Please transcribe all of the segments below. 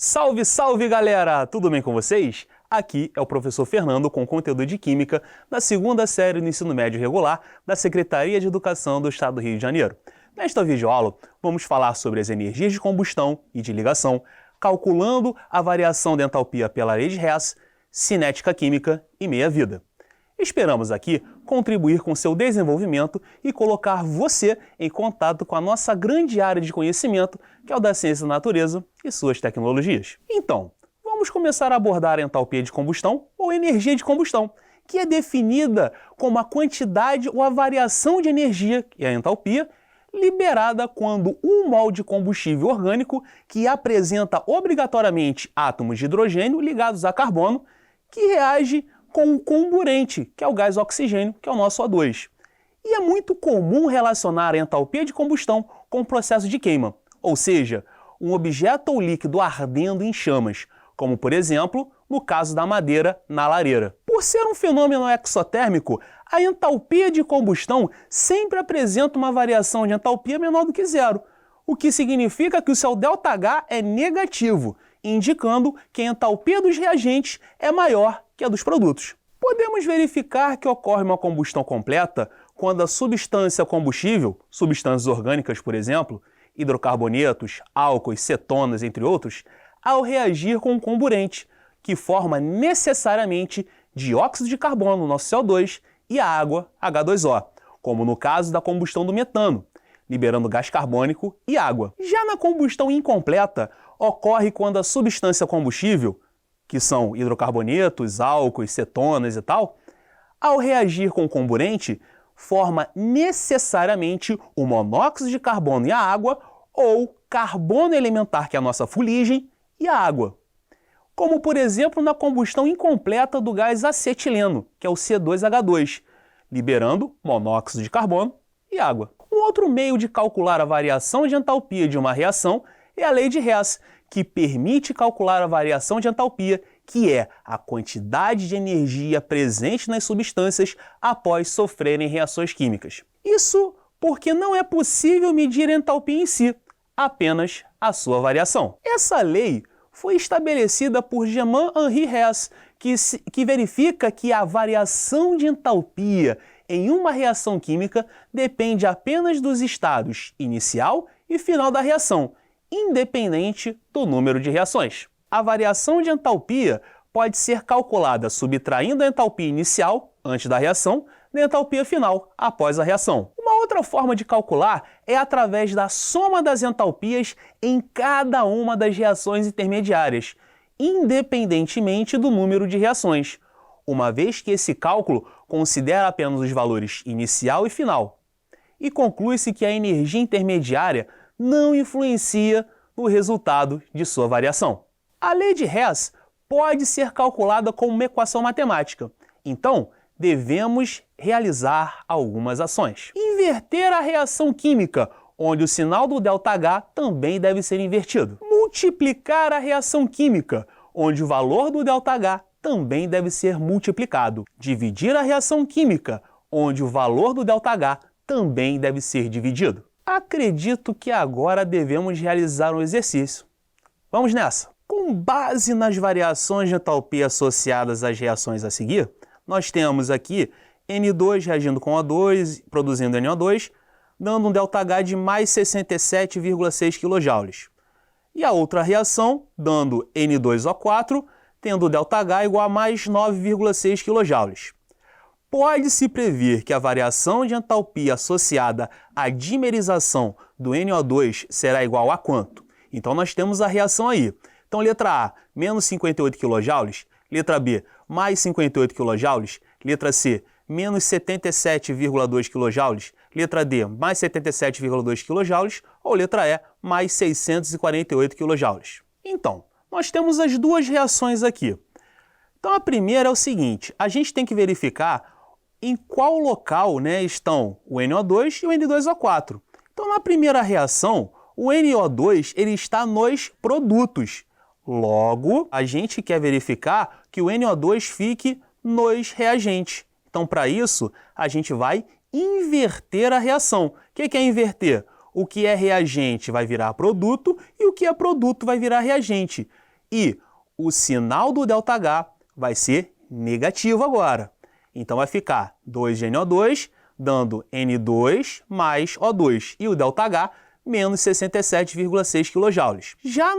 Salve, salve galera! Tudo bem com vocês? Aqui é o professor Fernando com conteúdo de Química da segunda série do Ensino Médio Regular da Secretaria de Educação do Estado do Rio de Janeiro. Nesta videoaula, vamos falar sobre as energias de combustão e de ligação, calculando a variação de entalpia pela lei de Hess, cinética química e meia-vida. Esperamos aqui contribuir com seu desenvolvimento e colocar você em contato com a nossa grande área de conhecimento, que é o da ciência da natureza e suas tecnologias. Então, vamos começar a abordar a entalpia de combustão ou energia de combustão, que é definida como a quantidade ou a variação de energia, que é a entalpia, liberada quando um mol de combustível orgânico que apresenta obrigatoriamente átomos de hidrogênio ligados a carbono, que reage com o comburente, que é o gás oxigênio, que é o nosso O2. E é muito comum relacionar a entalpia de combustão com o processo de queima, ou seja, um objeto ou líquido ardendo em chamas, como por exemplo, no caso da madeira na lareira. Por ser um fenômeno exotérmico, a entalpia de combustão sempre apresenta uma variação de entalpia menor do que zero, o que significa que o seu ΔH é negativo, indicando que a entalpia dos reagentes é maior que a dos produtos. Podemos verificar que ocorre uma combustão completa quando a substância combustível, substâncias orgânicas, por exemplo, hidrocarbonetos, álcoois, cetonas, entre outros, ao reagir com um comburente, que forma necessariamente dióxido de carbono, nosso CO2, e a água, H2O, como no caso da combustão do metano, liberando gás carbônico e água. Já na combustão incompleta, ocorre quando a substância combustível, que são hidrocarbonetos, álcoois, cetonas e tal, ao reagir com o comburente, forma necessariamente o monóxido de carbono e a água, ou carbono elementar, que é a nossa fuligem, e a água. Como, por exemplo, na combustão incompleta do gás acetileno, que é o C2H2, liberando monóxido de carbono e água. Um outro meio de calcular a variação de entalpia de uma reação é a lei de Hess, que permite calcular a variação de entalpia, que é a quantidade de energia presente nas substâncias após sofrerem reações químicas. Isso porque não é possível medir a entalpia em si, apenas a sua variação. Essa lei foi estabelecida por Germain-Henri Hess, que verifica que a variação de entalpia em uma reação química depende apenas dos estados inicial e final da reação, independente do número de reações. A variação de entalpia pode ser calculada subtraindo a entalpia inicial, antes da reação, da entalpia final, após a reação. Uma outra forma de calcular é através da soma das entalpias em cada uma das reações intermediárias, independentemente do número de reações, uma vez que esse cálculo considera apenas os valores inicial e final. E conclui-se que a energia intermediária não influencia no resultado de sua variação. A lei de Hess pode ser calculada como uma equação matemática, então devemos realizar algumas ações. Inverter a reação química, onde o sinal do ΔH também deve ser invertido. Multiplicar a reação química, onde o valor do ΔH também deve ser multiplicado. Dividir a reação química, onde o valor do ΔH também deve ser dividido. Acredito que agora devemos realizar um exercício. Vamos nessa! Com base nas variações de entalpia associadas às reações a seguir, nós temos aqui N2 reagindo com O2, produzindo NO2, dando um ΔH de mais 67,6 kJ. E a outra reação, dando N2O4, tendo ΔH igual a mais 9,6 kJ. Pode-se prever que a variação de entalpia associada à dimerização do NO2 será igual a quanto? Então nós temos a reação aí. Então letra A, menos 58 kJ, letra B, mais 58 kJ, letra C, menos 77,2 kJ, letra D, mais 77,2 kJ, ou letra E, mais 648 kJ. Então, nós temos as duas reações aqui. Então a primeira é o seguinte, a gente tem que verificar em qual local, estão o NO2 e o N2O4. Então na primeira reação, o NO2 ele está nos produtos. Logo, a gente quer verificar que o NO2 fique nos reagentes. Então, para isso, a gente vai inverter a reação. O que é inverter? O que é reagente vai virar produto e o que é produto vai virar reagente. E o sinal do ΔH vai ser negativo agora. Então vai ficar 2NO2 dando N2 mais O2 e o ΔH menos 67,6 kJ. Já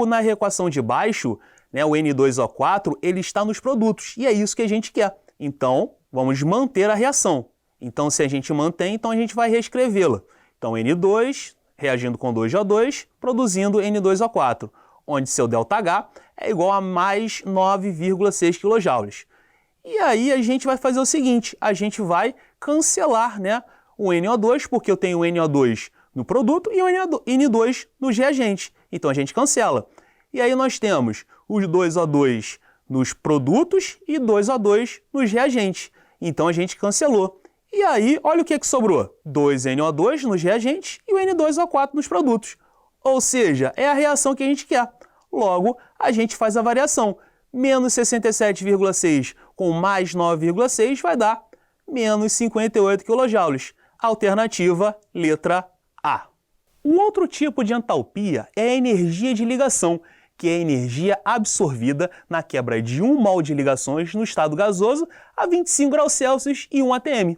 na equação de baixo, né, o N2O4 ele está nos produtos e é isso que a gente quer. Então vamos manter a reação. Então se a gente mantém, então a gente vai reescrevê-la. Então N2 reagindo com 2O2 produzindo N2O4, onde seu ΔH é igual a mais 9,6 kJ. E aí a gente vai fazer o seguinte, a gente vai cancelar, né, o NO2, porque eu tenho o NO2 no produto e o N2 nos reagentes. Então a gente cancela. E aí nós temos os 2O2 nos produtos e 2O2 nos reagentes. Então a gente cancelou. E aí, olha o que sobrou. 2NO2 nos reagentes e o N2O4 nos produtos. Ou seja, é a reação que a gente quer. Logo, a gente faz a variação. Menos 67,6 com mais 9,6 vai dar menos 58 kJ. Alternativa, letra A. Um outro tipo de entalpia é a energia de ligação, que é a energia absorvida na quebra de 1 mol de ligações no estado gasoso a 25 graus Celsius e 1 atm.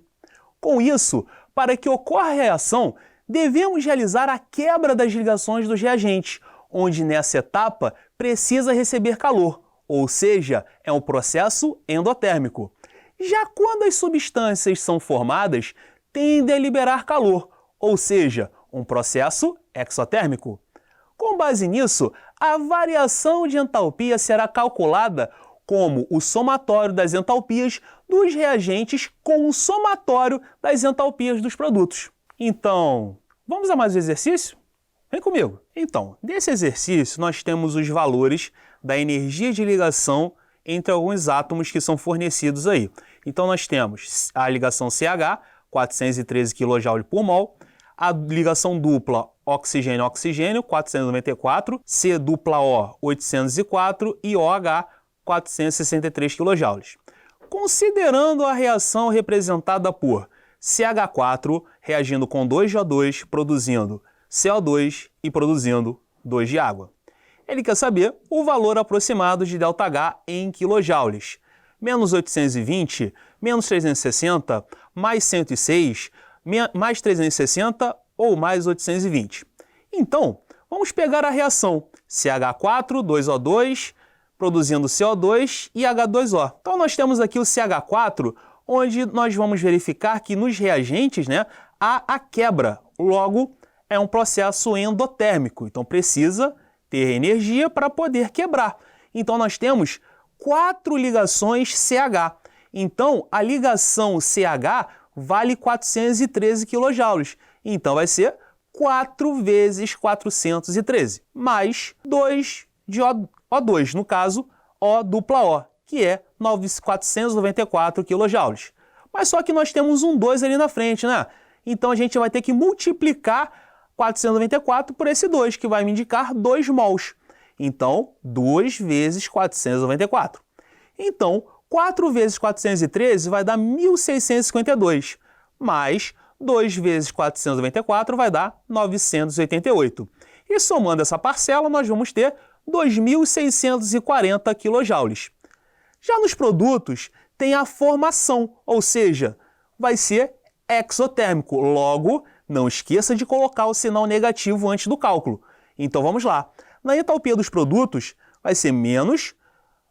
Com isso, para que ocorra a reação, devemos realizar a quebra das ligações dos reagentes, onde nessa etapa precisa receber calor, ou seja, é um processo endotérmico. Já quando as substâncias são formadas, tendem a liberar calor, ou seja, um processo exotérmico. Com base nisso, a variação de entalpia será calculada como o somatório das entalpias dos reagentes com o somatório das entalpias dos produtos. Então, vamos a mais um exercício? Vem comigo! Então, nesse exercício nós temos os valores da energia de ligação entre alguns átomos que são fornecidos aí. Então nós temos a ligação CH, 413 kJ por mol, a ligação dupla oxigênio-oxigênio, 494, C dupla O, 804 e OH, 463 kJ. Considerando a reação representada por CH4 reagindo com 2J2, produzindo CO2 e produzindo 2 de água. Ele quer saber o valor aproximado de ΔH em kJ. Menos 820, menos 360, mais 106, mais 360 ou mais 820. Então, vamos pegar a reação CH4, 2O2, produzindo CO2 e H2O. Então nós temos aqui o CH4, onde nós vamos verificar que nos reagentes, né, há a quebra. Logo, é um processo endotérmico, então precisa ter energia para poder quebrar. Então nós temos 4 ligações CH. Então a ligação CH vale 413 kJ. Então vai ser 4 vezes 413, mais 2 de O2, no caso O dupla O, que é 494 kJ. Mas só que nós temos um 2 ali na frente, né? Então a gente vai ter que multiplicar 494 por esse 2, que vai me indicar 2 mols. Então, 2 vezes 494. Então, 4 vezes 413 vai dar 1.652, mais 2 vezes 494 vai dar 988. E somando essa parcela, nós vamos ter 2.640 kJ. Já nos produtos, tem a formação, ou seja, vai ser exotérmico. Logo, não esqueça de colocar o sinal negativo antes do cálculo. Então vamos lá. Na entalpia dos produtos, vai ser menos,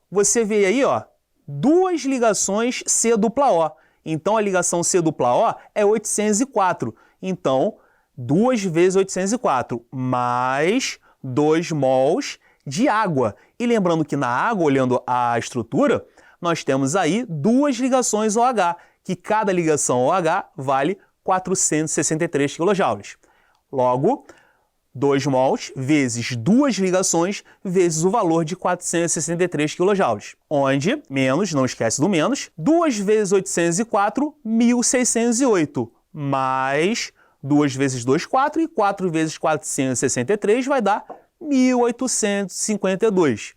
você vê aí, ó, 2 ligações C dupla O. Então a ligação C dupla O é 804. Então, 2 vezes 804, mais 2 mols de água. E lembrando que na água, olhando a estrutura, nós temos aí 2 ligações OH, que cada ligação OH vale 463 kJ. Logo, 2 mols vezes 2 ligações vezes o valor de 463 kJ. Onde, menos, não esquece do menos, 2 vezes 804, 1.608, mais 2 vezes 2, 4, e 4 vezes 463 vai dar 1.852.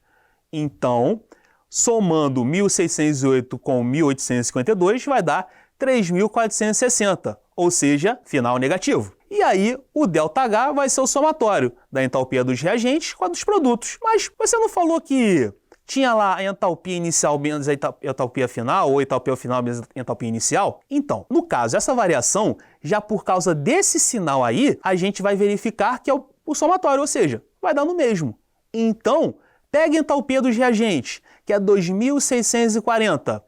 Então, somando 1.608 com 1.852 vai dar 3.460, ou seja, final negativo. E aí, o ΔH vai ser o somatório da entalpia dos reagentes com a dos produtos. Mas você não falou que tinha lá a entalpia inicial menos a entalpia final, ou a entalpia final menos a entalpia inicial? Então, no caso, essa variação, já por causa desse sinal aí, a gente vai verificar que é o somatório, ou seja, vai dar no mesmo. Então, pega a entalpia dos reagentes, que é 2.640,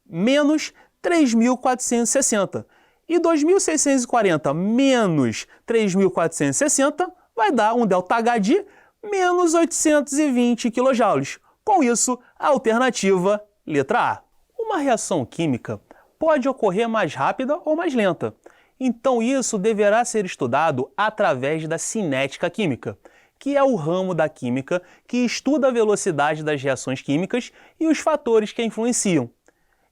menos 3.460. E 2.640 menos 3.460 vai dar um ΔH de menos 820 kJ. Com isso, a alternativa letra A. Uma reação química pode ocorrer mais rápida ou mais lenta. Então isso deverá ser estudado através da cinética química, que é o ramo da química que estuda a velocidade das reações químicas e os fatores que a influenciam.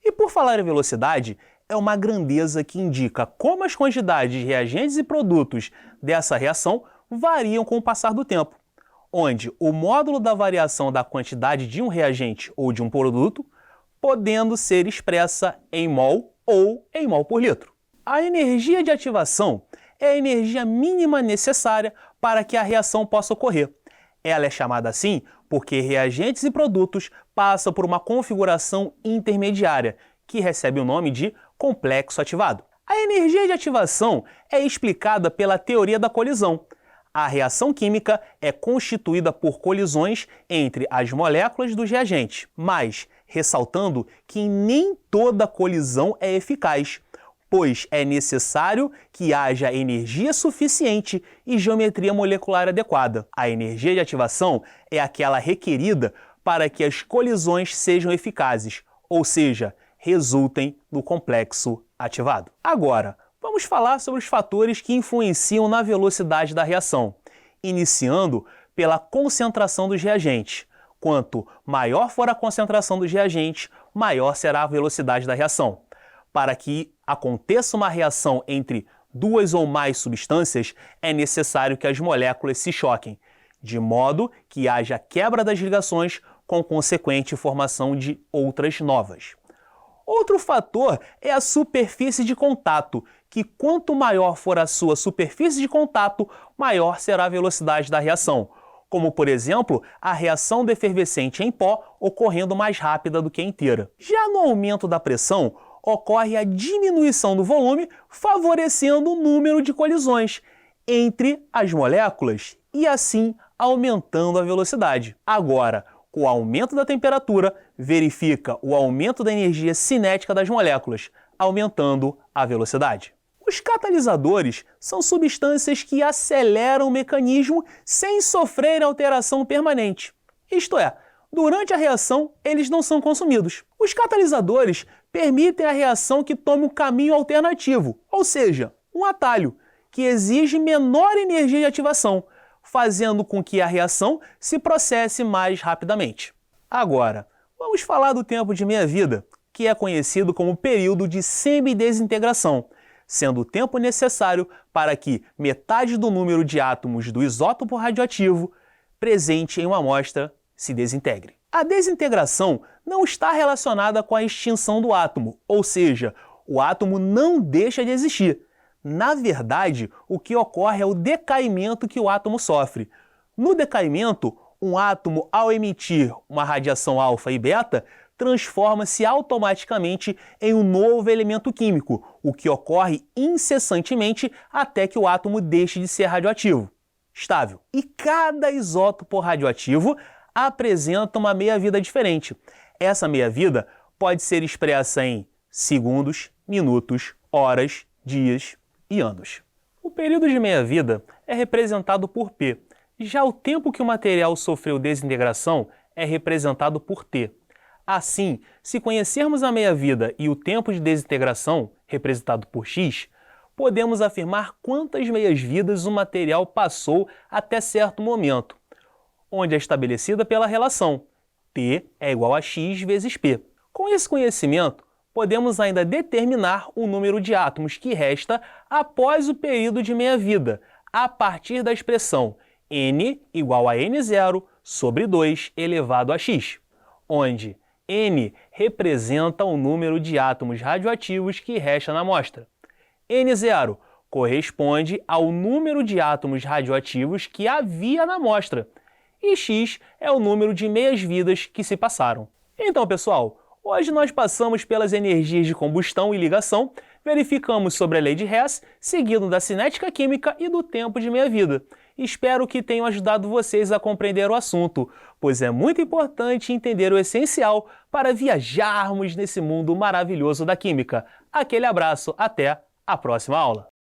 E por falar em velocidade, é uma grandeza que indica como as quantidades de reagentes e produtos dessa reação variam com o passar do tempo, onde o módulo da variação da quantidade de um reagente ou de um produto podendo ser expressa em mol ou em mol por litro. A energia de ativação é a energia mínima necessária para que a reação possa ocorrer. Ela é chamada assim porque reagentes e produtos passam por uma configuração intermediária, que recebe o nome de complexo ativado. A energia de ativação é explicada pela teoria da colisão. A reação química é constituída por colisões entre as moléculas dos reagentes, mas ressaltando que nem toda colisão é eficaz, pois é necessário que haja energia suficiente e geometria molecular adequada. A energia de ativação é aquela requerida para que as colisões sejam eficazes, ou seja, resultem no complexo ativado. Agora, vamos falar sobre os fatores que influenciam na velocidade da reação, iniciando pela concentração dos reagentes. Quanto maior for a concentração dos reagentes, maior será a velocidade da reação. Para que aconteça uma reação entre duas ou mais substâncias, é necessário que as moléculas se choquem, de modo que haja quebra das ligações com consequente formação de outras novas. Outro fator é a superfície de contato, que quanto maior for a sua superfície de contato, maior será a velocidade da reação, como por exemplo, a reação do efervescente em pó ocorrendo mais rápida do que a inteira. Já no aumento da pressão, ocorre a diminuição do volume, favorecendo o número de colisões entre as moléculas e assim aumentando a velocidade. Agora, com o aumento da temperatura, verifica o aumento da energia cinética das moléculas, aumentando a velocidade. Os catalisadores são substâncias que aceleram o mecanismo sem sofrer alteração permanente. Isto é, durante a reação, eles não são consumidos. Os catalisadores permitem a reação que tome um caminho alternativo, ou seja, um atalho, que exige menor energia de ativação, fazendo com que a reação se processe mais rapidamente. Agora, vamos falar do tempo de meia-vida, que é conhecido como período de semidesintegração, sendo o tempo necessário para que metade do número de átomos do isótopo radioativo presente em uma amostra se desintegre. A desintegração não está relacionada com a extinção do átomo, ou seja, o átomo não deixa de existir. Na verdade, o que ocorre é o decaimento que o átomo sofre. No decaimento, um átomo, ao emitir uma radiação alfa e beta, transforma-se automaticamente em um novo elemento químico, o que ocorre incessantemente até que o átomo deixe de ser radioativo, estável. E cada isótopo radioativo apresenta uma meia-vida diferente. Essa meia-vida pode ser expressa em segundos, minutos, horas, dias e anos. O período de meia-vida é representado por P. Já o tempo que o material sofreu desintegração é representado por T. Assim, se conhecermos a meia-vida e o tempo de desintegração, representado por X, podemos afirmar quantas meias-vidas o material passou até certo momento, onde é estabelecida pela relação T é igual a X vezes P. Com esse conhecimento, podemos ainda determinar o número de átomos que resta após o período de meia-vida, a partir da expressão N igual a N0 sobre 2 elevado a X, onde N representa o número de átomos radioativos que resta na amostra. N0 corresponde ao número de átomos radioativos que havia na amostra, e x é o número de meias-vidas que se passaram. Então, pessoal, hoje nós passamos pelas energias de combustão e ligação, verificamos sobre a lei de Hess, seguido da cinética química e do tempo de meia-vida. Espero que tenham ajudado vocês a compreender o assunto, pois é muito importante entender o essencial para viajarmos nesse mundo maravilhoso da química. Aquele abraço, até a próxima aula!